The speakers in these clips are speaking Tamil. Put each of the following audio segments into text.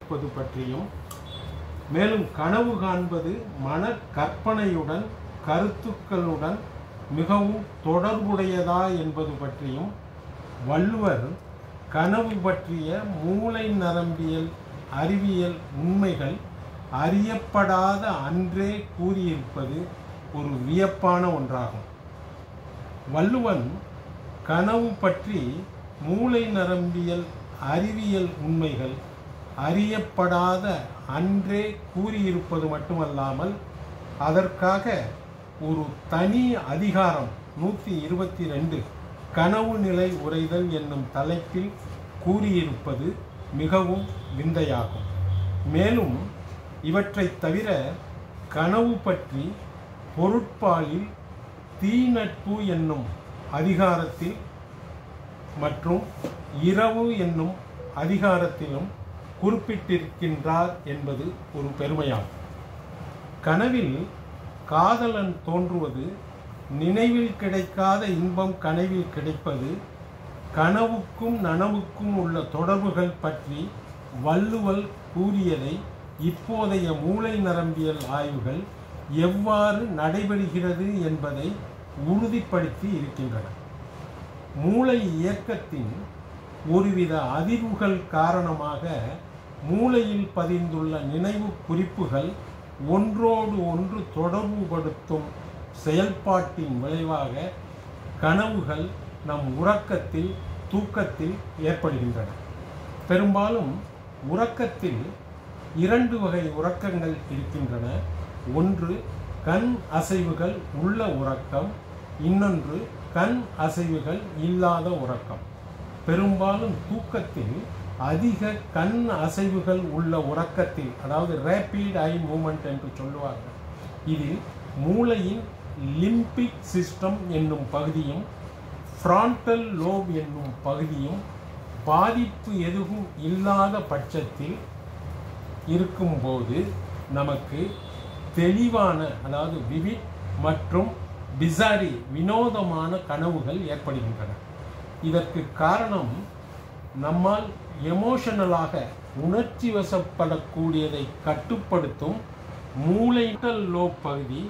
இருப்பது பற்றியும், மேலும் கனவு காண்பது மன கற்பனையுடன் கருத்துக்களுடன் மிகவும் தொடர்புடையதா என்பது பற்றியும் வள்ளுவர் கனவு பற்றிய மூளை நரம்பியல் அறிவியல் உண்மைகள் அறியப்படாத அன்றே கூறியிருப்பது ஒரு வியப்பான ஒன்றாகும். வள்ளுவன் கனவு பற்றி மூளை நரம்பியல் அறிவியல் உண்மைகள் அறியப்படாத அன்றே கூறியிருப்பது மட்டுமல்லாமல் அதற்காக ஒரு தனி அதிகாரம் 122 கனவு நிலை உரைதல் என்னும் தலைப்பில் கூறியிருப்பது மிகவும் விந்தையாகும். மேலும் இவற்றை தவிர கனவு பற்றி பொருட்பாலில் தீநட்பு என்னும் அதிகாரத்தில் மற்றும் இரவு என்னும் அதிகாரத்திலும் குறிப்பிட்டிருக்கின்றார் என்பது ஒரு பெருமையாகும். கனவில் காதலன் தோன்றுவது, நினைவில் கிடைக்காத இன்பம் கனவில் கிடைப்பது, கனவுக்கும் நனவுக்கும் உள்ள தொடர்புகள் பற்றி வள்ளுவர் கூறியதை இப்போதைய மூளை நரம்பியல் ஆய்வுகள் எவ்வாறு நடைபெறுகிறது என்பதை உறுதிப்படுத்தி இருக்கின்றன. மூளை இயக்கத்தின் ஒருவித அதிர்வுகள் காரணமாக மூளையில் பதிந்துள்ள நினைவு குறிப்புகள் ஒன்றோடு ஒன்று தொடர்புபடுத்தும் செயல்பாட்டின் விளைவாக கனவுகள் நம் உறக்கத்தில் தூக்கத்தில் ஏற்படுகின்றன. பெரும்பாலும் உறக்கத்தில் 2 வகை உறக்கங்கள் இருக்கின்றன. ஒன்று கண் அசைவுகள் உள்ள உறக்கம், இன்னொன்று கண் அசைவுகள் இல்லாத உறக்கம். பெரும்பாலும் தூக்கத்தில் அதிக கண் அசைவுகள் உள்ள உறக்கத்தில், அதாவது ரேபிட் ஐ மூமெண்ட் என்று சொல்லுவார்கள், இதில் மூளையின் லிம்பிக் சிஸ்டம் என்னும் பகுதியும் ஃப்ரான்டல் லோப் என்னும் பகுதியும் பாதிப்பு எதுவும் இல்லாத பட்சத்தில் இருக்கும்போது நமக்கு தெளிவான, அதாவது விவிட் மற்றும் பிசாரி வினோதமான கனவுகள் ஏற்படுகின்றன. இதற்கு காரணம் நம்மால் எமோஷனலாக உணர்ச்சி வசப்படக்கூடியதை கட்டுப்படுத்தும் மூளைட்டல் லோப் பகுதி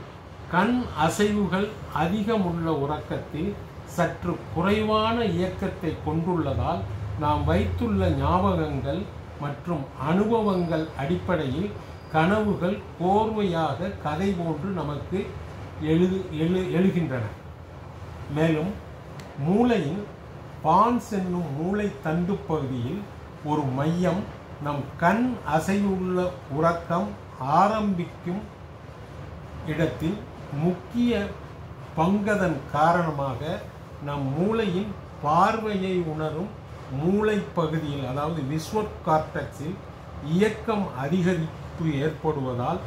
கண் அசைவுகள் அதிகமுள்ள உறக்கத்தில் சற்று குறைவான இயக்கத்தை கொண்டுள்ளதால் நாம் வைத்துள்ள ஞாபகங்கள் மற்றும் அனுபவங்கள் அடிப்படையில் கனவுகள் கோர்வையாக கதை போன்று நமக்கு எழுகின்றன. மேலும் மூளையின் பான்ஸ் என்னும் மூளை தண்டு பகுதியில் ஒரு மையம் நம் கண் அசைவுள்ள உறக்கம் ஆரம்பிக்கும் இடத்தில் முக்கிய பங்கதன் காரணமாக நம் மூளையின் பார்வையை உணரும் மூளை பகுதியில், அதாவது விசுவல் கார்டெக்ஸில் இயக்கம் அதிகரிப்பு ஏற்படுவதால்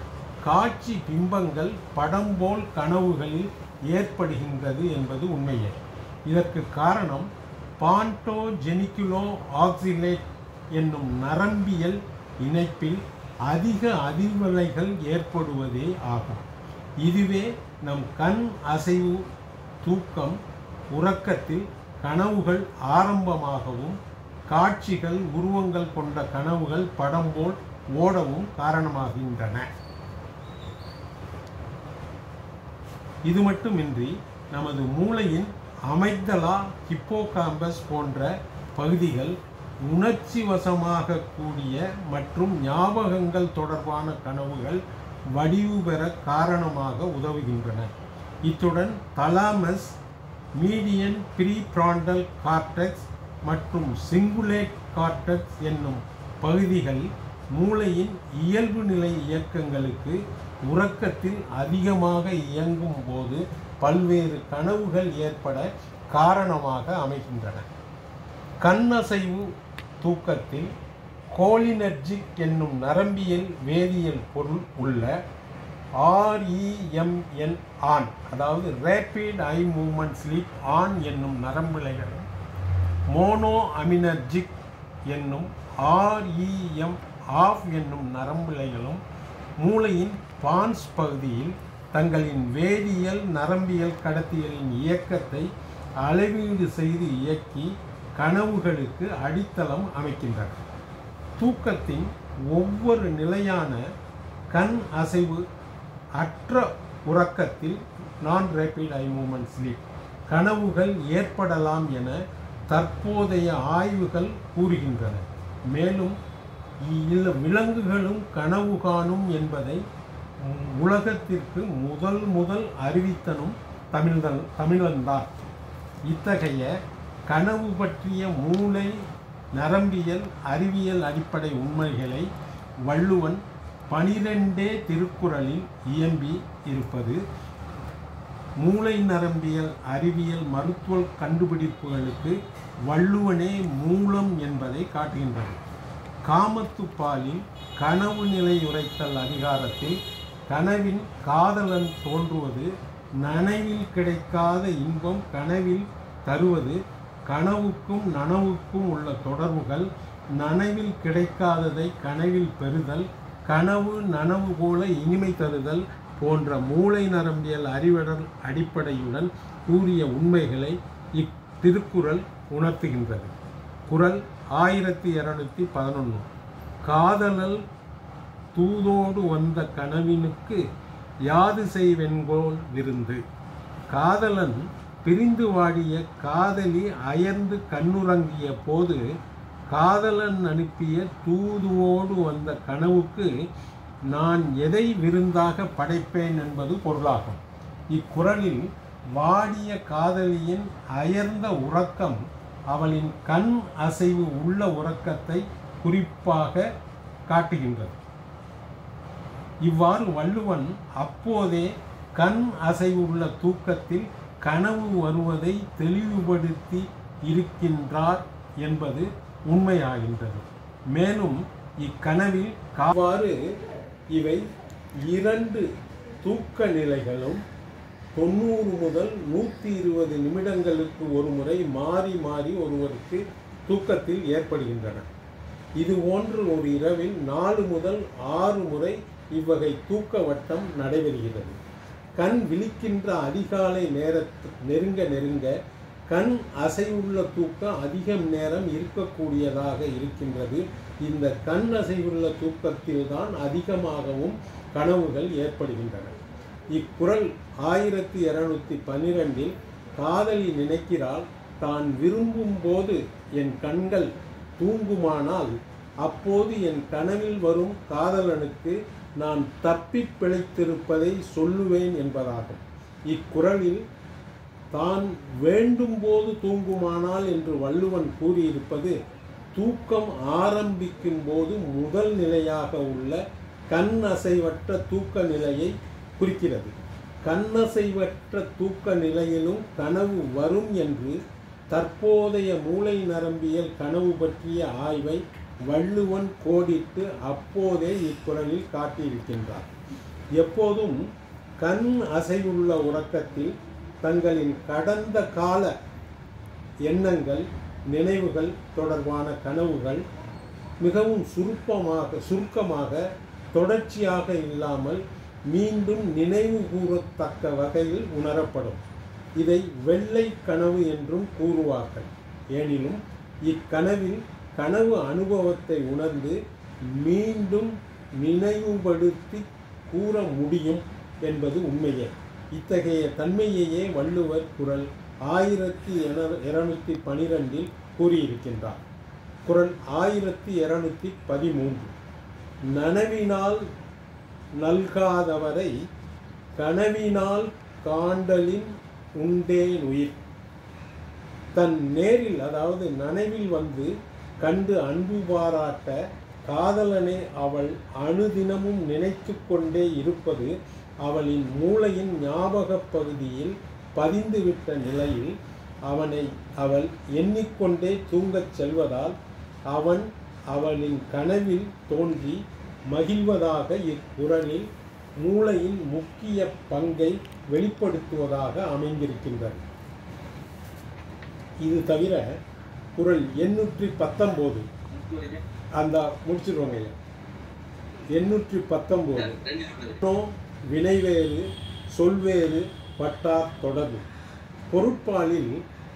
காட்சி பிம்பங்கள் படம் போல் கனவுகளில் ஏற்படுகின்றது என்பது உண்மையே. இதற்கு காரணம் பான்டோஜெனிகுலோ ஆக்சிலேட் என்னும் நரம்பியல் இணைப்பில் அதிக அதிர்வலைகள் ஏற்படுவதே ஆகும். இதுவே நம் கண் அசைவு தூக்கம் உறக்கத்தில் கனவுகள் ஆரம்பமாகவும் காட்சிகள் உருவங்கள் கொண்ட கனவுகள் படம் போல் ஓடவும் காரணமாகின்றன. இது மட்டுமின்றி நமது மூளையின் அமைக்டலா, ஹிப்போகாம்பஸ் போன்ற பகுதிகள் உணர்ச்சி வசமாக கூடிய மற்றும் ஞாபகங்கள் தொடர்பான கனவுகள் வடிவு பெற காரணமாக உதவுகின்றன. இத்துடன் தலாமஸ், மீடியன் ப்ரீஃப்ரான்டல் கார்டெக்ஸ் மற்றும் சிங்குலேட் கார்டெக்ஸ் என்னும் பகுதிகள் மூளையின் இயல்பு நிலை இயக்கங்களுக்கு உறக்கத்தில் அதிகமாக இயங்கும் போது பல்வேறு கனவுகள் ஏற்பட காரணமாக அமைகின்றன. கண்ணசைவு தூக்கத்தில் கோலினர்ஜிக் என்னும் நரம்பியல் வேதியியல் பொருள் உள்ள REMN ஆன், அதாவது ரேபிட் ஐ மூமெண்ட் ஸ்லீப் ஆன் என்னும் நரம்பிழைகளும், மோனோ அமினர்ஜிக் என்னும் REM ஆஃப் என்னும் நரம்பிழைகளும் மூளையின் பான்ஸ் பகுதியில் தங்களின் வேதியியல் நரம்பியல் கடத்திகளின் இயக்கத்தை அளவீடு செய்து இயக்கி கனவுகளுக்கு அடித்தளம் அமைக்கின்றன. தூக்கத்தின் ஒவ்வொரு நிலையான கண் அசைவு அற்ற உறக்கத்தில் நான் ரேபிட் ஐ மூமெண்ட் ஸ்லீப் கனவுகள் ஏற்படலாம் என தற்போதைய ஆய்வுகள் கூறுகின்றன. மேலும் விலங்குகளும் கனவு காணும் என்பதை உலகத்திற்கு முதல் அறிவித்தனும் தமிழன்தான். இத்தகைய கனவு பற்றிய மூளை நரம்பியல் அறிவியல் அடிப்படை உண்மைகளை வள்ளுவன் 12 திருக்குறளில் இயம்பி இருப்பது மூளை நரம்பியல் அறிவியல் மருத்துவ கண்டுபிடிப்புகளுக்கு வள்ளுவனே மூலம் என்பதை காட்டுகின்றது. காமத்துப்பாலில் கனவு நிலையுரைத்தல் அதிகாரத்தில் கனவில் காதலன் தோன்றுவது, நனவில் கிடைக்காத இன்பம் கனவில் தருவது, கனவுக்கும் நனவுக்கும் உள்ள தொடர்புகள், நனவில் கிடைக்காததை கனவில் பெறுதல், கனவு நனவு போல இனிமை தருதல் போன்ற மூளை நரம்பியல் அறிவடல் அடிப்படையுடன் கூறிய உண்மைகளை இத்திருக்குறள் உணர்த்துகின்றது. குறள் 1211. காதலல் தூதோடு வந்த கனவினுக்கு யாது செய்வென்கோல் விருந்து. காதலன் பிரிந்து வாடிய காதலி அயர்ந்து கண்ணுறங்கிய போது காதலன் அனுப்பிய தூதுவோடு வந்த கனவுக்கு நான் எதை விருந்தாக படைப்பேன் என்பது பொருளாகும். இக்குறளில் வாடிய காதலியின் அயர்ந்த உறக்கம் அவளின் கண் அசைவு உள்ள உறக்கத்தை குறிப்பாக காட்டுகின்றது. இவ்வாறு வள்ளுவன் அப்போதே கண் அசைவு உள்ள தூக்கத்தில் கனவு வருவதை தெளிவுபடுத்தி இருக்கின்றார் என்பது உண்மையாகின்றது. மேலும் இக்கனவில் காவாறு இவை 2 தூக்க நிலைகளும் 90 முதல் 120 நிமிடங்களுக்கு ஒரு முறை மாறி மாறி ஒருவருக்கு தூக்கத்தில் ஏற்படுகின்றன. இது போன்று ஒரு இரவில் 4 முதல் 6 முறை இவ்வகை தூக்க வட்டம் நடைபெறுகிறது. கண் விழிக்கின்ற அதிகாலை நெருங்க நெருங்க கண் அசைவுள்ள தூக்கம் அதிகம் நேரம் இருக்கக்கூடியதாக இருக்கின்றது. இந்த கண் அசைவுள்ள தூக்கத்தில்தான் அதிகமாகவும் கனவுகள் ஏற்படுகின்றன. இக்குறள் 1212 காதலி நினைக்கிறாள், தான் விரும்பும் போது என் கண்கள் தூங்குமானால் அப்போது என் கனவில் வரும் காதலனுக்கு நான் தப்பி பிழைத்திருப்பதை சொல்லுவேன் என்பதாகும். இக்குறளில் தான் வேண்டும் போது தூங்குமானால் என்று வள்ளுவன் கூறியிருப்பது தூக்கம் ஆரம்பிக்கும் போது முதல் நிலையாக உள்ள கண் அசைவற்ற தூக்க நிலையை குறிக்கிறது. கண்ணசைவற்ற தூக்க நிலையிலும் கனவு வரும் என்று தற்போதைய மூளை நரம்பியல் கனவு பற்றிய ஆய்வை வள்ளுவன் கோடிட்டு அப்போதே இக்குறளில் காட்டியிருக்கின்றார். எப்போதும் கண் அசைவுள்ள உறக்கத்தில் தங்களின் கடந்த கால எண்ணங்கள் நினைவுகள் தொடர்பான கனவுகள் மிகவும் சுருக்கமாக தொடர்ச்சியாக இல்லாமல் மீண்டும் நினைவு கூறத்தக்க வகையில் உணரப்படும். இதை வெள்ளை கனவு என்றும் கூறுவார்கள். எனினும் இக்கனவில் கனவு அனுபவத்தை உணர்ந்து மீண்டும் நினைவுபடுத்தி கூற முடியும் என்பது உண்மையே. இத்தகைய தன்மையையே வள்ளுவர் குறள் 1212 கூறியிருக்கின்றார். குறள் 1213 நனவினால் நல்காதவரை கனவினால் காண்டலின் உண்டேன் உயிர். தன் நேரில் அதாவது நனவில் வந்து கண்டு அன்பு பாராட்ட காதலனை அவள் அணுதினமும் நினைத்து கொண்டே இருப்பது அவளின் மூளையின் ஞாபக பகுதியில் பதிந்துவிட்ட நிலையில் அவள் எண்ணிக்கொண்டே தூங்கச் செல்வதால் அவன் அவளின் கனவில் தோன்றி மகிழ்வதாக இக்குறளில் மூளையின் முக்கிய பங்கை வெளிப்படுத்துவதாக அமைந்திருக்கின்றது. இது தவிர குறள் 819 அந்த முடிச்சிருவாங்க 819 வினைவேறு சொல்வேறு பட்டார் தொடர்பு. பொருட்பாலில்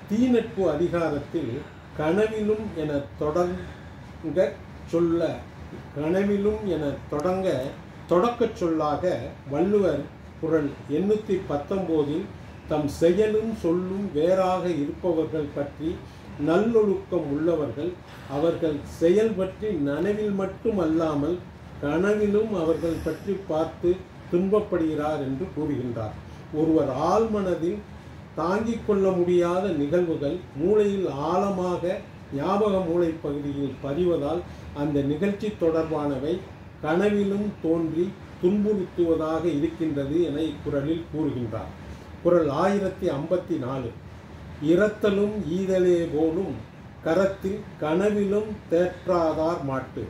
தீநட்பு அதிகாரத்தில் கனவிலும் என தொடங்க சொல்ல கனவிலும் என தொடக்கச் சொல்லாக வள்ளுவர் குறள் 819 தம் செயலும் சொல்லும் வேறாக இருப்பவர்கள் பற்றி நல்லொழுக்கம் உள்ளவர்கள் அவர்கள் செயல் பற்றி நனவில் மட்டும் அல்லாமல் கனவிலும் அவர்கள் பற்றி பார்த்து துன்பப்படுகிறார் என்று கூறுகின்றார். ஒருவர் ஆழ்மனதில் தாங்கிக் கொள்ள முடியாத நிகழ்வுகள் மூளையில் ஆழமாக ஞாபக மூளை பகுதியில் பதிவதால் அந்த நிகழ்ச்சி தொடர்பானவை கனவிலும் தோன்றி துன்புறுத்துவதாக இருக்கின்றது என இக்குறளில் கூறுகின்றார். குறள் 1054 இரத்தலும் ஈதலே போலும் கரத்தில் கனவிலும் தேற்றாதார் மாட்டு.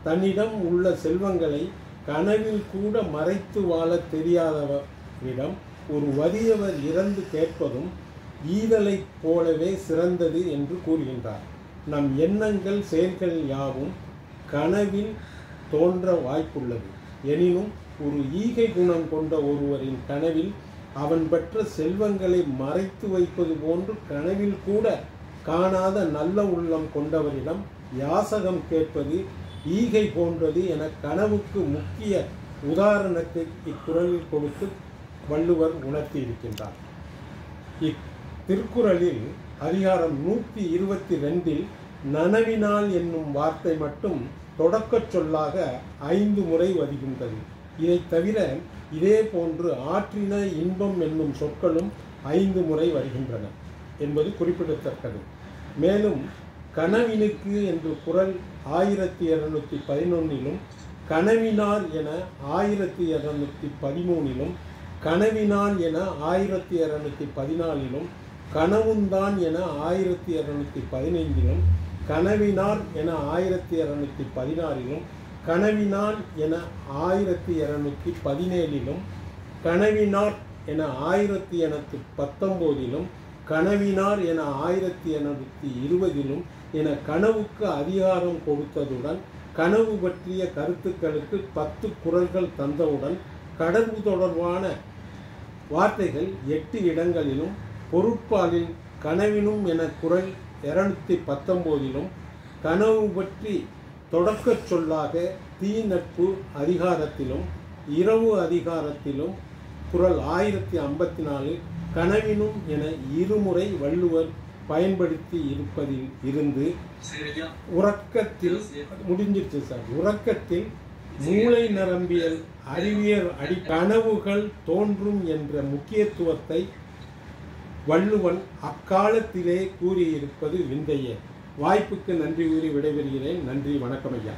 தன்னிடம் உள்ள செல்வங்களை கனவில் கூட மறைத்து வாழ தெரியாதவரிடம் ஒரு வறியவர் இறந்து கேட்பதும் ஈதலைப் போலவே சிறந்தது என்று கூறுகின்றார். நம் எண்ணங்கள் செயல்கள் யாவும் கனவில் தோன்ற வாய்ப்புள்ளது. எனினும் ஒரு ஈகை குணம் கொண்ட ஒருவரின் கனவில் அவன் பெற்ற செல்வங்களை மறைத்து வைப்பது போன்று கனவில் கூட காணாத நல்ல உள்ளம் கொண்டவரிடம் யாசகம் கேட்பது ஈகை போன்றது என கனவுக்கு முக்கிய உதாரணத்தை இக்குறளில் கொடுத்து வள்ளுவர் உணர்த்தி இருக்கின்றார். இத்திருக்குறளில் அதிகாரம் 122 நனவினால் என்னும் வார்த்தை மட்டும் தொடக்கச் சொல்லாக 5 முறை வருகின்றது. இதை தவிர இதே போன்று ஆற்றின இன்பம் என்னும் சொற்களும் 5 முறை வருகின்றன என்பது குறிப்பிடத்தக்கது. மேலும் கனவினுக்கு என்று குறள் 1211 கனவினார் என 1213 கனவினான் என 1214 கனவுந்தான் என 1215 கனவினார் என 1216 கனவினான் என 1217 கனவினார் என 1219 கனவினார் என 1820 என கனவுக்கு அதிகாரம் கொடுத்ததுடன் கனவு பற்றிய கருத்துக்களுக்கு 10 குறள்கள் தந்தவுடன் கடவுள் தொடர்பான வார்த்தைகள் 8 இடங்களிலும் பொருட்பாலில் கனவினும் என குறள் 219 கனவு பற்றி தொடக்கச் சொல்லாக தீ நட்பு அதிகாரத்திலும் இரவு அதிகாரத்திலும் குறள் 1054 கனவினும் என இருமுறை வள்ளுவர் பயன்படுத்தி இருப்பதில் இருந்து உறக்கத்தில் முடிஞ்சிருச்சு சார். உறக்கத்தில் மூளை நரம்பியல் அறிவியல் கனவுகள் தோன்றும் என்ற முக்கியத்துவத்தை வள்ளுவன் அக்காலத்திலே கூறியிருப்பது விந்தையே. வாய்ப்புக்கு நன்றி கூறி விடைபெறுகிறேன். நன்றி, வணக்கம் ஐயா.